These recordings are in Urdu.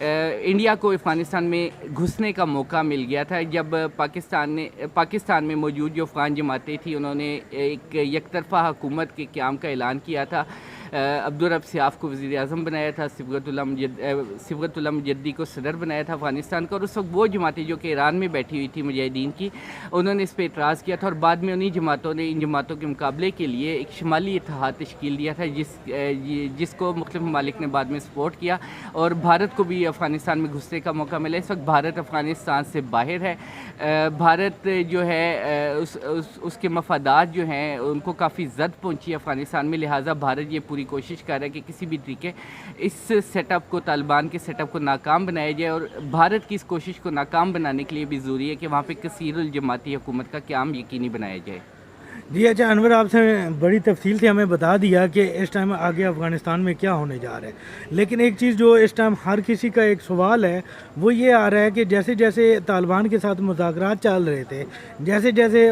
انڈیا کو افغانستان میں گھسنے کا موقع مل گیا تھا جب پاکستان میں موجود جو افغان جماعتیں تھیں انہوں نے ایک یک طرفہ حکومت کے قیام کا اعلان کیا تھا. عبدالرب سیاف کو وزیر اعظم بنایا تھا, صبغت اللہ مجدی کو صدر بنایا تھا افغانستان کا, اور اس وقت وہ جماعتیں جو کہ ایران میں بیٹھی ہوئی تھی مجاہدین کی, انہوں نے اس پہ اعتراض کیا تھا, اور بعد میں انہی جماعتوں نے ان جماعتوں کے مقابلے کے لیے ایک شمالی اتحاد تشکیل دیا تھا جس کو مختلف ممالک نے بعد میں سپورٹ کیا, اور بھارت کو بھی افغانستان میں گھسنے کا موقع ملا. اس وقت بھارت افغانستان سے باہر ہے. بھارت جو ہے اس کے مفادات جو ہیں ان کو کافی زد پہنچی افغانستان میں, لہٰذا بھارت یہ پوری کوشش کر رہا ہے کہ کسی بھی طریقے اس سیٹ اپ کو, طالبان کے سیٹ اپ کو ناکام بنایا جائے, اور بھارت کی اس کوشش کو ناکام بنانے کے لیے بھی ضروری ہے کہ وہاں پہ کثیر الجماعتی حکومت کا قیام یقینی بنایا جائے. جی اچھا انور, آپ سے بڑی تفصیل سے ہمیں بتا دیا کہ اس ٹائم آگے افغانستان میں کیا ہونے جا رہا ہے, لیکن ایک چیز جو اس ٹائم ہر کسی کا ایک سوال ہے وہ یہ آ رہا ہے کہ جیسے جیسے طالبان کے ساتھ مذاکرات چل رہے تھے, جیسے جیسے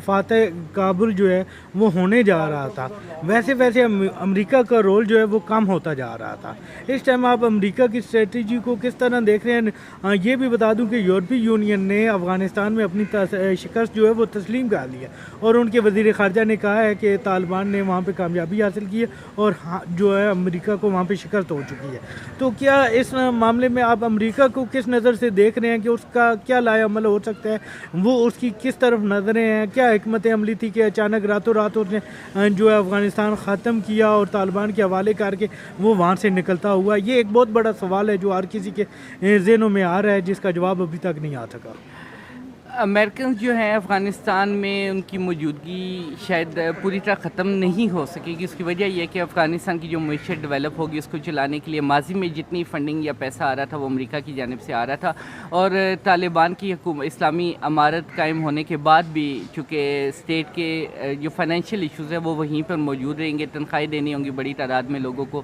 فاتح کابل جو ہے وہ ہونے جا رہا تھا, ویسے ویسے امریکہ کا رول جو ہے وہ کم ہوتا جا رہا تھا. اس ٹائم آپ امریکہ کی اسٹریٹجی کو کس طرح دیکھ رہے ہیں؟ یہ بھی بتا دوں کہ یورپی یونین نے افغانستان میں اپنی شکست جو ہے وہ تسلیم کر لی ہے, اور ان کے وزیر خارجہ نے کہا ہے کہ طالبان نے وہاں پہ کامیابی حاصل کی ہے اور جو ہے امریکہ کو وہاں پہ شکست ہو چکی ہے. تو کیا اس معاملے میں آپ امریکہ کو کس نظر سے دیکھ رہے ہیں کہ اس کا کیا لائے عمل ہو سکتا ہے, وہ اس کی کس طرف نظریں ہیں, کیا حکمت عملی تھی کہ اچانک راتوں رات اس نے جو ہے افغانستان ختم کیا اور طالبان کے حوالے کر کے وہ وہاں سے نکلتا ہوا؟ یہ ایک بہت بڑا سوال ہے جو ہر کسی کے ذہنوں میں آ رہا ہے, جس کا جواب ابھی تک نہیں آ سکا. امریکنز جو ہیں افغانستان میں ان کی موجودگی شاید پوری طرح ختم نہیں ہو سکے گی. اس کی وجہ یہ ہے کہ افغانستان کی جو معیشت ڈیولپ ہوگی اس کو چلانے کے لیے ماضی میں جتنی فنڈنگ یا پیسہ آ رہا تھا وہ امریکہ کی جانب سے آ رہا تھا, اور طالبان کی اسلامی امارت قائم ہونے کے بعد بھی چونکہ اسٹیٹ کے جو فائنینشیل ایشوز ہیں وہ وہیں پر موجود رہیں گے, تنخواہیں دینی ہوں گی بڑی تعداد میں لوگوں کو,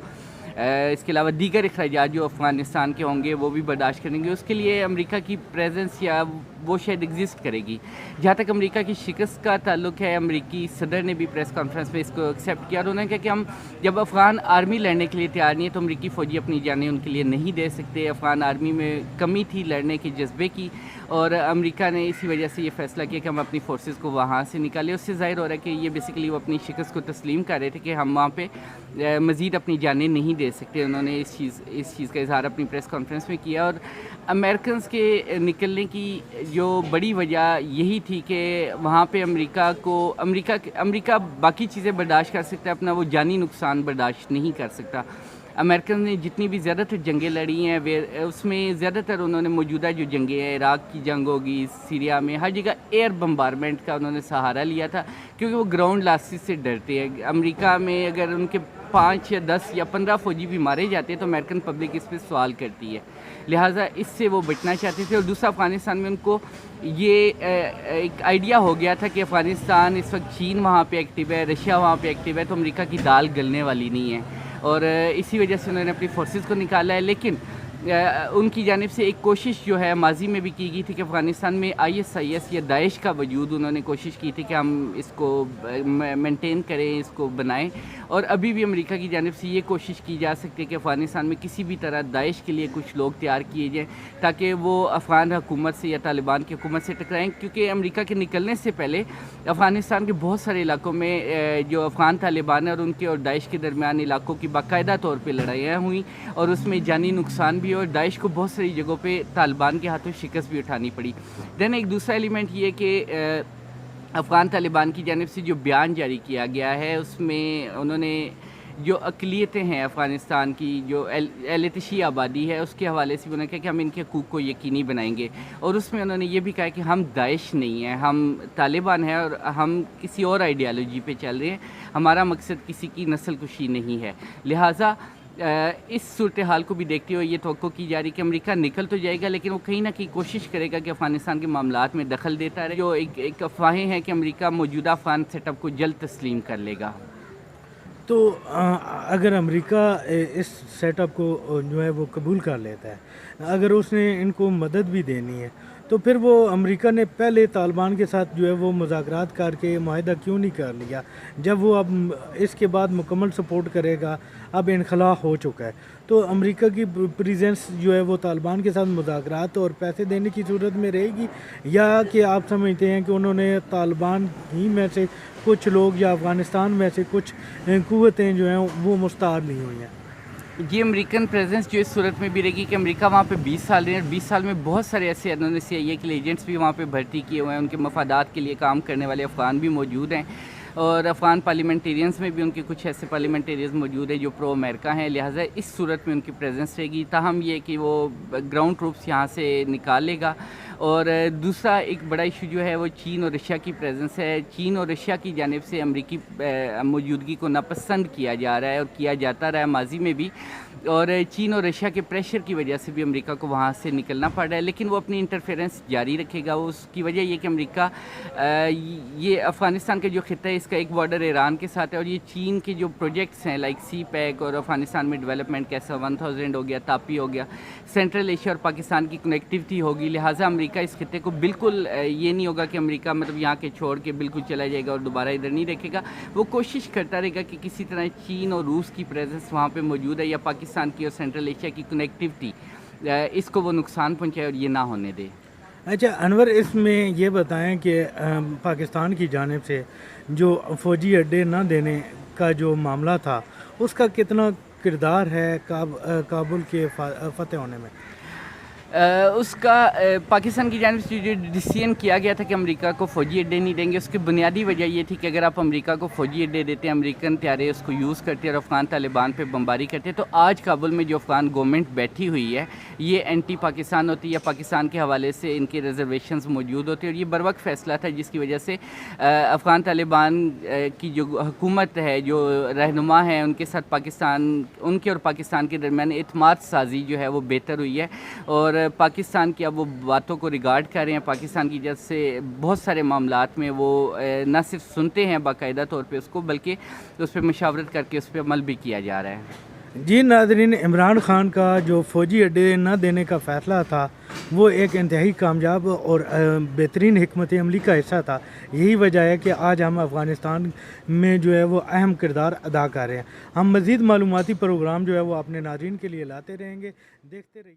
اس کے علاوہ دیگر اخراجات جو افغانستان کے ہوں گے وہ بھی برداشت کریں گے. اس کے لیے امریکہ کی پریزنس یا وہ شاید ایگزسٹ کرے گی. جہاں تک امریکہ کی شکست کا تعلق ہے, امریکی صدر نے بھی پریس کانفرنس میں اس کو ایکسیپٹ کیا, اور انہوں نے کہا کہ ہم جب افغان آرمی لڑنے کے لیے تیار نہیں ہے تو امریکی فوجی اپنی جانیں ان کے لیے نہیں دے سکتے. افغان آرمی میں کمی تھی لڑنے کے جذبے کی, اور امریکہ نے اسی وجہ سے یہ فیصلہ کیا کہ ہم اپنی فورسز کو وہاں سے نکالیں. اس سے ظاہر ہو رہا ہے کہ یہ بیسیکلی وہ اپنی شکست کو تسلیم کر رہے تھے کہ ہم وہاں پہ مزید اپنی جانیں نہیں دے سکتے. انہوں نے اس چیز کا اظہار اپنی پریس کانفرنس میں کیا, اور امریکنز کے نکلنے کی جو بڑی وجہ یہی تھی کہ وہاں پہ امریکہ باقی چیزیں برداشت کر سکتا ہے, اپنا وہ جانی نقصان برداشت نہیں کر سکتا. امریکن نے جتنی بھی زیادہ تر جنگیں لڑی ہیں اس میں زیادہ تر انہوں نے موجودہ جو جنگیں ہیں, عراق کی جنگ ہوگی, سیریا میں, ہر جگہ ایئر بمبارمنٹ کا انہوں نے سہارا لیا تھا, کیونکہ وہ گراؤنڈ لاسز سے ڈرتے ہیں. امریکہ میں اگر ان کے 5 یا 10 یا 15 فوجی بھی مارے جاتے ہیں تو امریکن پبلک اس پہ سوال کرتی ہے, لہٰذا اس سے وہ بچنا چاہتے تھے. اور دوسرا, افغانستان میں ان کو یہ ایک آئیڈیا ہو گیا تھا کہ افغانستان اس وقت چین وہاں پہ ایکٹیو ہے, رشیا وہاں پہ ایکٹیو ہے, تو امریکہ کی دال گلنے والی نہیں ہے, اور اسی وجہ سے انہوں نے اپنی فورسز کو نکالا ہے. لیکن ان کی جانب سے ایک کوشش جو ہے ماضی میں بھی کی گئی تھی کہ افغانستان میں ISIS یا داعش کا وجود, انہوں نے کوشش کی تھی کہ ہم اس کو مینٹین کریں, اس کو بنائیں, اور ابھی بھی امریکہ کی جانب سے یہ کوشش کی جا سکتی ہے کہ افغانستان میں کسی بھی طرح داعش کے لیے کچھ لوگ تیار کیے جائیں تاکہ وہ افغان حکومت سے یا طالبان کی حکومت سے ٹکرائیں. کیونکہ امریکہ کے نکلنے سے پہلے افغانستان کے بہت سارے علاقوں میں جو افغان طالبان ہیں اور ان کے اور داعش کے درمیان علاقوں کی باقاعدہ طور پہ لڑائیاں ہوئیں, اور اس میں جانی نقصان بھی, اور داعش کو بہت ساری جگہوں پہ طالبان کے ہاتھوں شکست بھی اٹھانی پڑی. دین ایک دوسرا ایلیمنٹ یہ کہ افغان طالبان کی جانب سے جو بیان جاری کیا گیا ہے اس میں انہوں نے جو اقلیتیں ہیں افغانستان کی, جو ایلتشی آبادی ہے, اس کے حوالے سے انہوں نے کہا کہ ہم ان کے حقوق کو یقینی بنائیں گے. اور اس میں انہوں نے یہ بھی کہا کہ ہم داعش نہیں ہیں, ہم طالبان ہیں, اور ہم کسی اور آئیڈیالوجی پہ چل رہے ہیں, ہمارا مقصد کسی کی نسل کشی نہیں ہے. لہٰذا اس صورتحال کو بھی دیکھتے ہوئے یہ توقع کی جا رہی کہ امریکہ نکل تو جائے گا لیکن وہ کہیں نہ کہیں کوشش کرے گا کہ افغانستان کے معاملات میں دخل دیتا رہے. جو ایک افواہیں ہیں کہ امریکہ موجودہ افغان سیٹ اپ کو جلد تسلیم کر لے گا. تو اگر امریکہ اس سیٹ اپ کو جو ہے وہ قبول کر لیتا ہے, اگر اس نے ان کو مدد بھی دینی ہے, تو پھر وہ امریکہ نے پہلے طالبان کے ساتھ جو ہے وہ مذاکرات کر کے معاہدہ کیوں نہیں کر لیا، جب وہ اب اس کے بعد مکمل سپورٹ کرے گا، اب انخلا ہو چکا ہے، تو امریکہ کی پریزنس جو ہے وہ طالبان کے ساتھ مذاکرات اور پیسے دینے کی صورت میں رہے گی، یا کہ آپ سمجھتے ہیں کہ انہوں نے طالبان ہی میں سے کچھ لوگ یا افغانستان میں سے کچھ قوتیں جو ہیں وہ مستعار نہیں ہوئی ہیں؟ یہ امریکن پریزنس جو اس صورت میں بھی رہے گی کہ امریکہ وہاں پہ 20 سال رہے ہیں، اور 20 سال میں بہت سارے ایسے انہوں نے CIA کے ایجنٹس بھی وہاں پہ بھرتی کیے ہوئے ہیں، ان کے مفادات کے لیے کام کرنے والے افغان بھی موجود ہیں، اور افغان پارلیمنٹیرینز میں بھی ان کے کچھ ایسے پارلیمنٹیرینز موجود ہیں جو پرو امریکہ ہیں، لہٰذا اس صورت میں ان کی پریزنس رہے گی۔ تاہم یہ کہ وہ گراؤنڈ ٹروپس یہاں سے نکالے گا۔ اور دوسرا ایک بڑا ایشو جو ہے وہ چین اور رشیا کی پریزنس ہے۔ چین اور رشیا کی جانب سے امریکی موجودگی کو ناپسند کیا جا رہا ہے اور کیا جاتا رہا ہے ماضی میں بھی، اور چین اور رشیا کے پریشر کی وجہ سے بھی امریکہ کو وہاں سے نکلنا پڑ رہا ہے، لیکن وہ اپنی انٹرفیرنس جاری رکھے گا۔ اس کی وجہ یہ کہ امریکہ یہ افغانستان کا جو خطہ ہے اس کا ایک بارڈر ایران کے ساتھ ہے، اور یہ چین کے جو پروجیکٹس ہیں لائک CPEC اور افغانستان میں ڈیولپمنٹ کیسا 1000 ہو گیا، تاپی ہو گیا، سینٹرل ایشیا اور پاکستان کی کنیکٹیوٹی ہوگی، لہٰذا امریکہ اس خطے کو بالکل یہ نہیں ہوگا کہ امریکہ مطلب یہاں کے چھوڑ کے بالکل چلا جائے گا اور دوبارہ ادھر نہیں رکھے گا۔ وہ کوشش کرتا رہے گا کہ کسی طرح چین اور روس کی پریزنس وہاں پہ موجود ہے، یا پاکستان کی اور سینٹرل ایشیا کی کنیکٹیوٹی اس کو وہ نقصان پہنچائے اور یہ نہ ہونے دے۔ اچھا انور، اس میں یہ بتائیں کہ پاکستان کی جانب سے جو فوجی اڈے نہ دینے کا جو معاملہ تھا اس کا کتنا کردار ہے کابل کے فتح ہونے میں؟ اس کا پاکستان کی جانب سے جو ڈیسیژن کیا گیا تھا کہ امریکہ کو فوجی اڈے نہیں دیں گے، اس کی بنیادی وجہ یہ تھی کہ اگر آپ امریکہ کو فوجی اڈے دیتے ہیں، امریکن طیارے اس کو یوز کرتے اور افغان طالبان پہ بمباری کرتے، تو آج کابل میں جو افغان گورنمنٹ بیٹھی ہوئی ہے یہ اینٹی پاکستان ہوتی ہے، یا پاکستان کے حوالے سے ان کے ریزرویشنز موجود ہوتے ہیں، اور یہ بروقت فیصلہ تھا جس کی وجہ سے افغان طالبان کی جو حکومت ہے، جو رہنما ہیں، ان کے ساتھ ان کے اور پاکستان کے درمیان اعتماد سازی جو ہے وہ بہتر ہوئی ہے، اور پاکستان کی اب وہ باتوں کو ریگارڈ کر رہے ہیں۔ پاکستان کی جد سے بہت سارے معاملات میں وہ نہ صرف سنتے ہیں باقاعدہ طور پہ اس کو، بلکہ اس پہ مشاورت کر کے اس پہ عمل بھی کیا جا رہا ہے۔ جی ناظرین، عمران خان کا جو فوجی اڈے نہ دینے کا فیصلہ تھا وہ ایک انتہائی کامیاب اور بہترین حکمت عملی کا حصہ تھا۔ یہی وجہ ہے کہ آج ہم افغانستان میں جو ہے وہ اہم کردار ادا کر رہے ہیں۔ ہم مزید معلوماتی پروگرام جو ہے وہ اپنے ناظرین کے لیے لاتے رہیں گے، دیکھتے رہیے۔